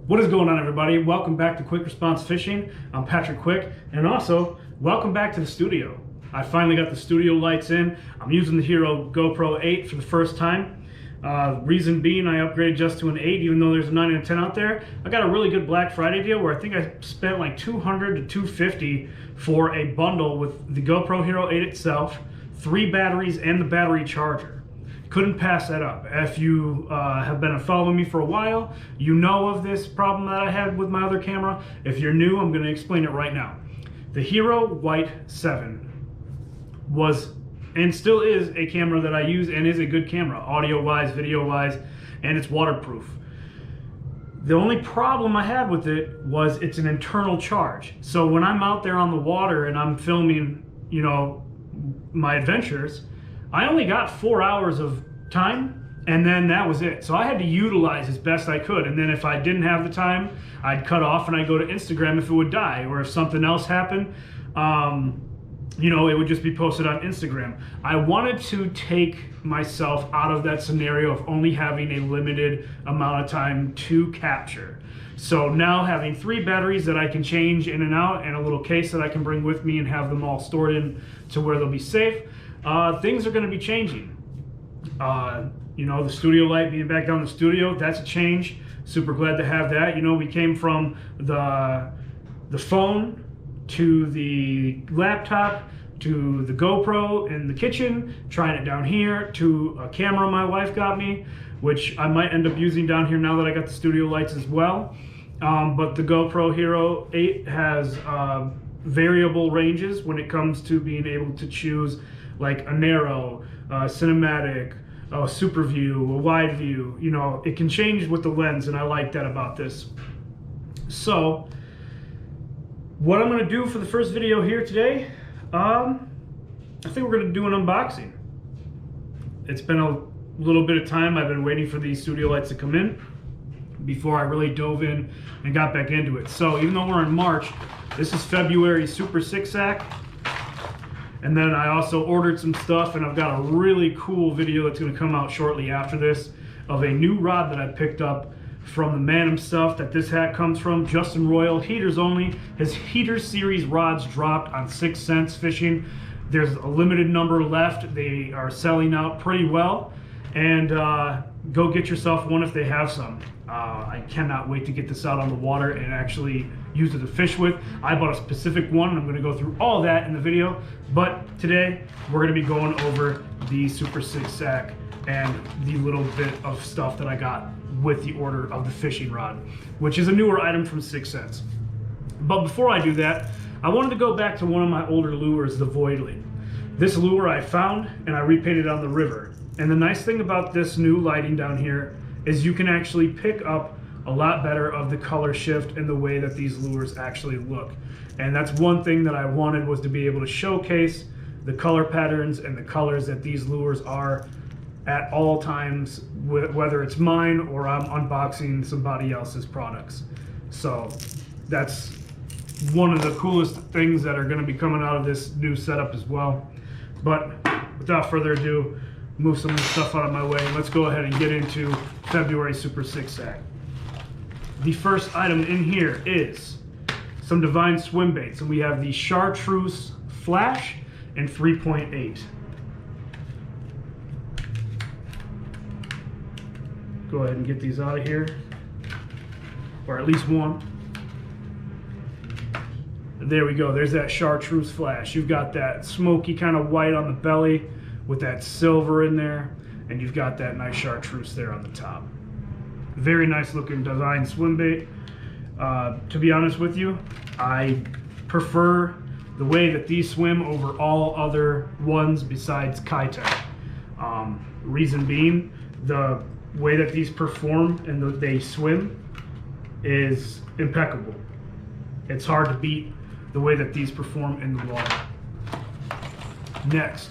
What is going on, everybody? Welcome back to Quick Response Fishing. I'm Patrick Quick, and also welcome back to the studio. I finally got the studio lights in. I'm using the Hero GoPro 8 for the first time. Reason being, I upgraded just to an 8, even though there's a 9 and a 10 out there. I got a really good Black Friday deal where I think I spent like $200 to $250 for a bundle with the GoPro Hero 8 itself, 3 batteries, and the battery charger. Couldn't pass that up. If you have been following me for a while, you know of this problem that I had with my other camera. If you're new, I'm going to explain it right now. The Hero White 7 was and still is a camera that I use and is a good camera, audio-wise, video-wise, and it's waterproof. The only problem I had with it was it's an internal charge. So when I'm out there on the water and I'm filming, my adventures, I only got 4 hours of time, and then that was it. So I had to utilize as best I could. And then if I didn't have the time, I'd cut off and I'd go to Instagram if it would die, or if something else happened, it would just be posted on Instagram. I wanted to take myself out of that scenario of only having a limited amount of time to capture. So now having 3 batteries that I can change in and out, and a little case that I can bring with me and have them all stored in to where they'll be safe, things are going to be changing. The studio light being back down in the studio, that's a change. Super glad to have that. We came from the phone to the laptop to the GoPro in the kitchen, trying it down here, to a camera my wife got me, which I might end up using down here now that I got the studio lights as well. But the GoPro Hero 8 has variable ranges when it comes to being able to choose like a narrow, cinematic, a super view, a wide view. It can change with the lens, and I like that about this. So what I'm going to do for the first video here today, I think we're going to do an unboxing. It's been a little bit of time. I've been waiting for these studio lights to come in before I really dove in and got back into it. So even though we're in March, this is February Super 6-sack. And then I also ordered some stuff, and I've got a really cool video that's going to come out shortly after this of a new rod that I picked up from the man himself that this hat comes from, Justin Royal, heaters only. His heater series rods dropped on 6 Cents Fishing. There's a limited number left. They are selling out pretty well, and go get yourself one if they have some. I cannot wait to get this out on the water and actually use it to fish with. I bought a specific one, and I'm going to go through all that in the video. But today, we're going to be going over the Super 6-sack and the little bit of stuff that I got with the order of the fishing rod, which is a newer item from 6 Cents. But before I do that, I wanted to go back to one of my older lures, the Voidling. This lure I found, and I repainted on the river. And the nice thing about this new lighting down here is you can actually pick up a lot better of the color shift and the way that these lures actually look. And that's one thing that I wanted, was to be able to showcase the color patterns and the colors that these lures are at all times, whether it's mine or I'm unboxing somebody else's products. So that's one of the coolest things that are going to be coming out of this new setup as well. But without further ado, move some of this stuff out of my way. Let's go ahead and get into February Super 6-sack. The first item in here is some Divine swim baits, and we have the Chartreuse Flash and 3.8. Go ahead and get these out of here, or at least one. There we go. There's that Chartreuse Flash. You've got that smoky kind of white on the belly with that silver in there, and you've got that nice chartreuse there on the top. Very nice looking Divine swim bait. To be honest with you, I prefer the way that these swim over all other ones besides Kitech. Reason being, the way that these perform and they swim is impeccable. It's hard to beat the way that these perform in the water. Next,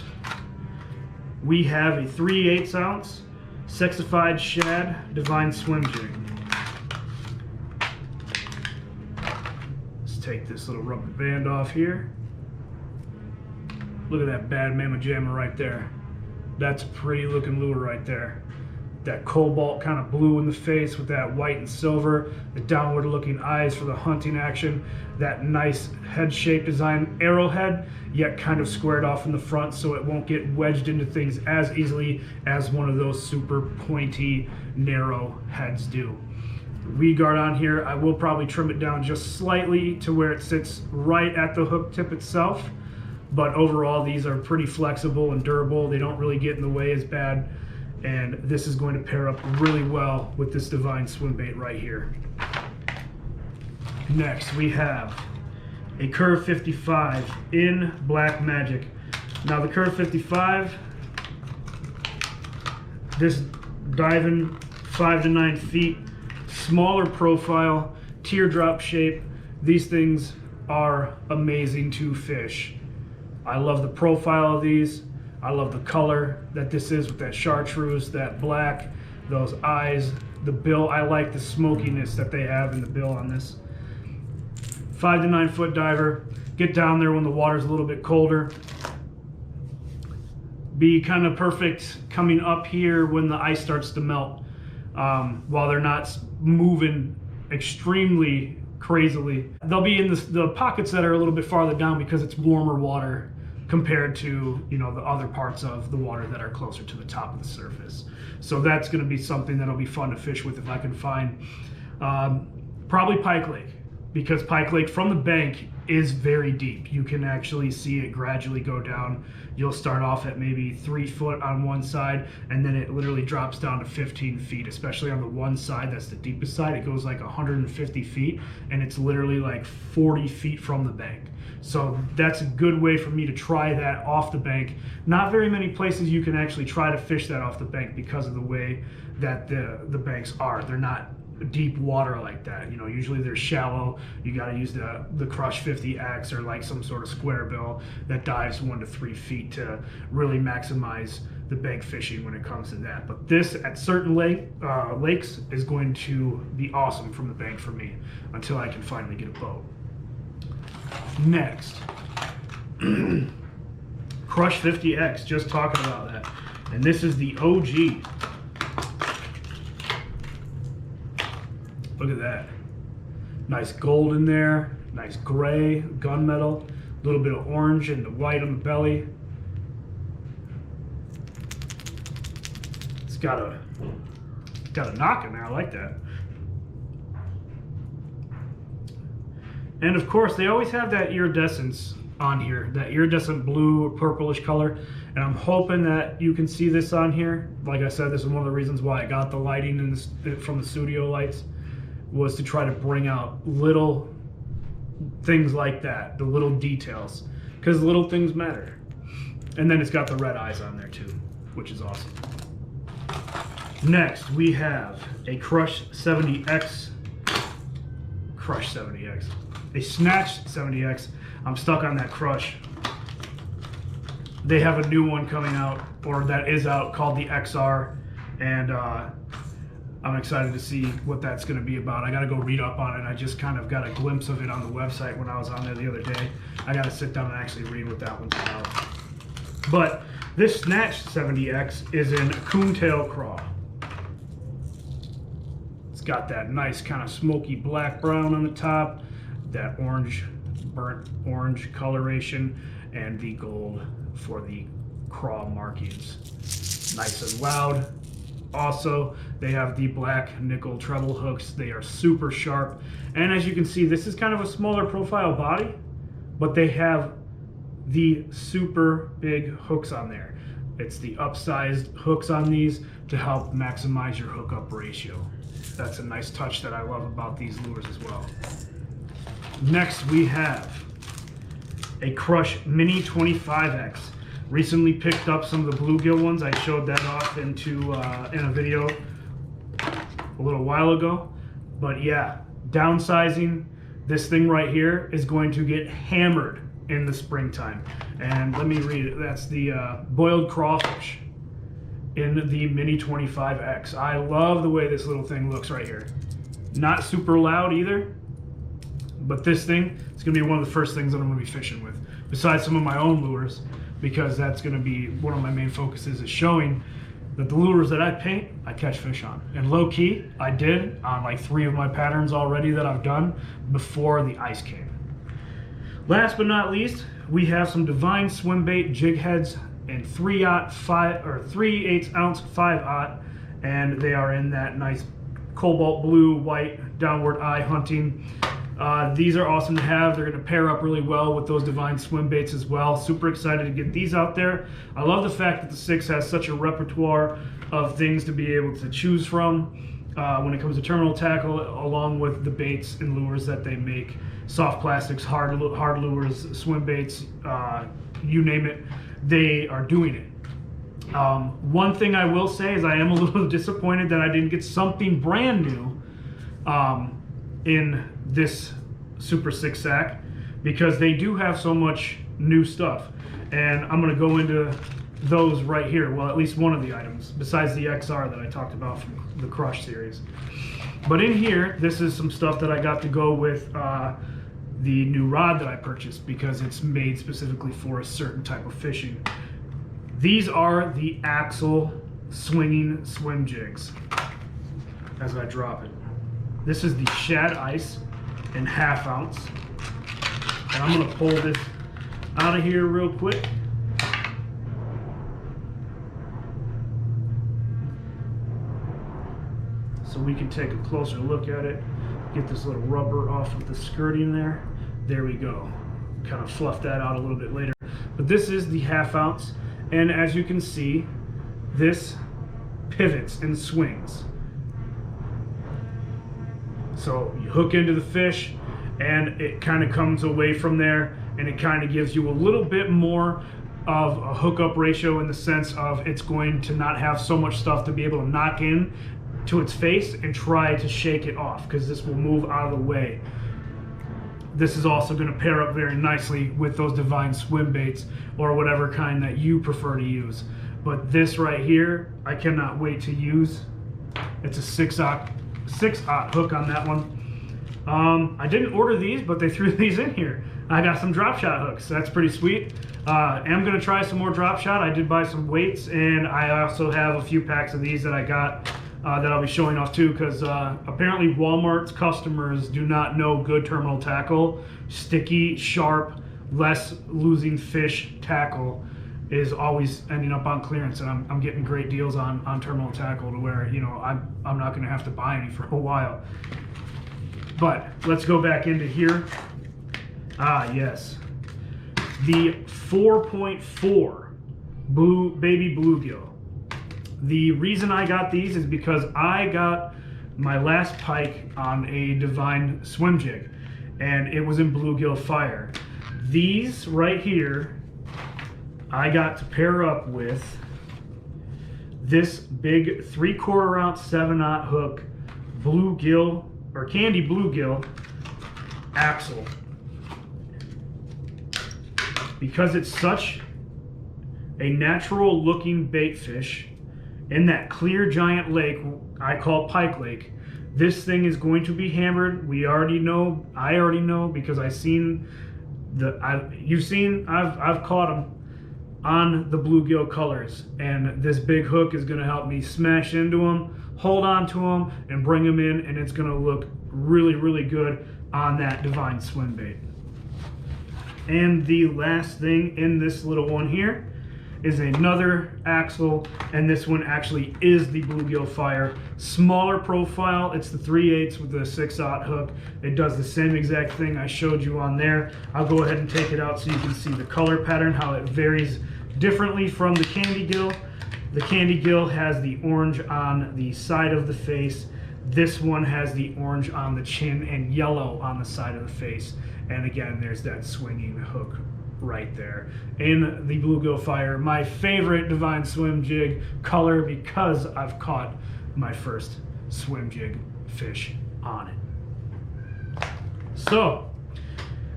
we have a 3/8 ounce Sexified Shad Divine Swim Jig. Let's take this little rubber band off here. Look at that bad mamma jamma right there. That's a pretty looking lure right there. that cobalt kind of blue in the face with that white and silver, the downward looking eyes for the hunting action, that nice head shape design, arrowhead, yet kind of squared off in the front so it won't get wedged into things as easily as one of those super pointy, narrow heads do. Weed guard on here, I will probably trim it down just slightly to where it sits right at the hook tip itself, but overall these are pretty flexible and durable. They don't really get in the way as bad, and this is going to pair up really well with this Divine swim bait right here. Next we have a Curve 55 in Black Magic. Now the Curve 55, this diving 5 to 9 feet, smaller profile, teardrop shape. These things are amazing to fish. I love the profile of these. I love the color that this is with that chartreuse, that black, those eyes, the bill. I like the smokiness that they have in the bill on this. 5 to 9 foot diver. Get down there when the water's a little bit colder. Be kind of perfect coming up here when the ice starts to melt. While they're not moving extremely crazily. They'll be in the pockets that are a little bit farther down because it's warmer water compared to, you know, the other parts of the water that are closer to the top of the surface. So that's going to be something that'll be fun to fish with if I can find. Probably Pike Lake, because Pike Lake from the bank is very deep. You can actually see it gradually go down. You'll start off at maybe 3 foot on one side, and then it literally drops down to 15 feet, especially on the one side that's the deepest side. It goes like 150 feet, and it's literally like 40 feet from the bank. So that's a good way for me to try that off the bank. Not very many places you can actually try to fish that off the bank because of the way that the banks are. They're not deep water like that. You know, usually they're shallow. You got to use the Crush 50X or like some sort of square bill that dives 1 to 3 feet to really maximize the bank fishing when it comes to that. But this at certain lakes is going to be awesome from the bank for me until I can finally get a boat. Next, Crush 50X, just talking about that. And this is the OG. Look at that. Nice gold in there, nice gray, gunmetal, a little bit of orange and the white on the belly. It's got a knock in there, I like that. And of course, they always have that iridescence on here, that iridescent blue or purplish color. And I'm hoping that you can see this on here. Like I said, this is one of the reasons why I got the lighting in this, from the studio lights, was to try to bring out little things like that, the little details, because little things matter. And then it's got the red eyes on there too, which is awesome. Next, we have a Crush 70X, a Snatch 70X. I'm stuck on that Crush. They have a new one coming out, or that is out, called the XR, and I'm excited to see what that's going to be about. I got to go read up on it. I just kind of got a glimpse of it on the website when I was on there the other day. I got to sit down and actually read what that one's about. But this Snatch 70X is in Coontail Craw. It's got that nice kind of smoky black brown on the top, that orange, burnt orange coloration, and the gold for the craw markings. Nice and loud. Also, they have the black nickel treble hooks. They are super sharp. And as you can see, this is kind of a smaller profile body, but they have the super big hooks on there. It's the upsized hooks on these to help maximize your hookup ratio. That's a nice touch that I love about these lures as well. Next, we have a Crush Mini 25X. Recently picked up some of the bluegill ones. I showed that off in a video a little while ago. But yeah, downsizing this thing right here is going to get hammered in the springtime. And let me read it. That's the boiled crawfish in the Mini 25X. I love the way this little thing looks right here. Not super loud either, but this thing is going to be one of the first things that I'm going to be fishing with, besides some of my own lures, because that's going to be one of my main focuses, is showing that the lures that I paint, I catch fish on. And low key, I did on like 3 of my patterns already that I've done before the ice came. Last but not least, we have some Divine swim bait jig heads in 3/8 ounce 5/0, and they are in that nice cobalt blue, white, downward eye hunting. These are awesome to have. They're going to pair up really well with those Divine swim baits as well. Super excited to get these out there. I love the fact that the Six has such a repertoire of things to be able to choose from when it comes to terminal tackle, along with the baits and lures that they make. Soft plastics, hard lures, swim baits, you name it, they are doing it. One thing I will say is I am a little disappointed that I didn't get something brand new in this Super Six Sack, because they do have so much new stuff, and I'm going to go into those right here. Well, at least one of the items besides the XR that I talked about from the Crush series. But in here, this is some stuff that I got to go with the new rod that I purchased, because it's made specifically for a certain type of fishing. These are the axle swinging swim jigs. As I drop it, this is the shad ice in 1/2 ounce, and I'm going to pull this out of here real quick. So we can take a closer look at it, get this little rubber off of the skirting there. There we go. Kind of fluff that out a little bit later. But this is the 1/2 ounce, and as you can see, this pivots and swings. So you hook into the fish, and it kind of comes away from there, and it kind of gives you a little bit more of a hookup ratio, in the sense of it's going to not have so much stuff to be able to knock in to its face and try to shake it off, because this will move out of the way. This is also going to pair up very nicely with those Divine swim baits or whatever kind that you prefer to use. But this right here, I cannot wait to use. It's a 6/0 hook on that one. I didn't order these, but they threw these in here. I got some drop shot hooks. That's pretty sweet. I'm going to try some more drop shot. I did buy some weights, and I also have a few packs of these that I got that I'll be showing off too, because apparently Walmart's customers do not know good terminal tackle. Sticky, sharp, less losing fish tackle is always ending up on clearance, and I'm getting great deals on terminal tackle, to where, you know, I'm not going to have to buy any for a while. But let's go back into here. Yes, the 4.4 baby bluegill. The reason I got these is because I got my last pike on a Divine swim jig, and it was in Bluegill Fire. These right here, I got to pair up with this big 3/4 ounce 7/0 hook bluegill, or candy bluegill axle, because it's such a natural looking bait fish in that clear giant lake I call Pike Lake. This thing is going to be hammered. I already know, because I've caught them on the bluegill colors, and this big hook is going to help me smash into them, hold on to them, and bring them in, and it's going to look really, really good on that Divine swim bait. And the last thing in this little one here is another axle, and this one actually is the Bluegill Fire. Smaller profile, it's the 3/8 with the 6/0 hook. It does the same exact thing I showed you on there. I'll go ahead and take it out so you can see the color pattern, how it varies differently from the Candy Gill. The Candy Gill has the orange on the side of the face. This one has the orange on the chin and yellow on the side of the face. And again, there's that swinging hook right there in the Bluegill Fire, my favorite Divine swim jig color, because I've caught my first swim jig fish on it. So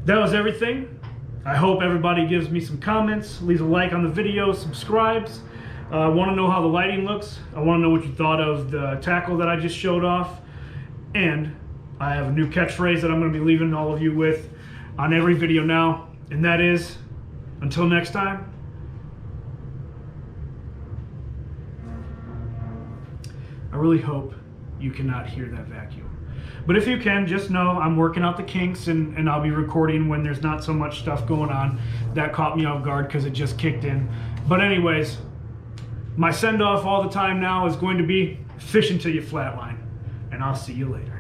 that was everything. I hope everybody gives me some comments, leaves a like on the video, subscribes. I want to know how the lighting looks. I want to know what you thought of the tackle that I just showed off. And I have a new catchphrase that I'm going to be leaving all of you with on every video now, and that is, until next time, I really hope you cannot hear that vacuum. But if you can, just know I'm working out the kinks, and I'll be recording when there's not so much stuff going on. That caught me off guard because it just kicked in. But anyways, my send-off all the time now is going to be fish until you flatline. And I'll see you later.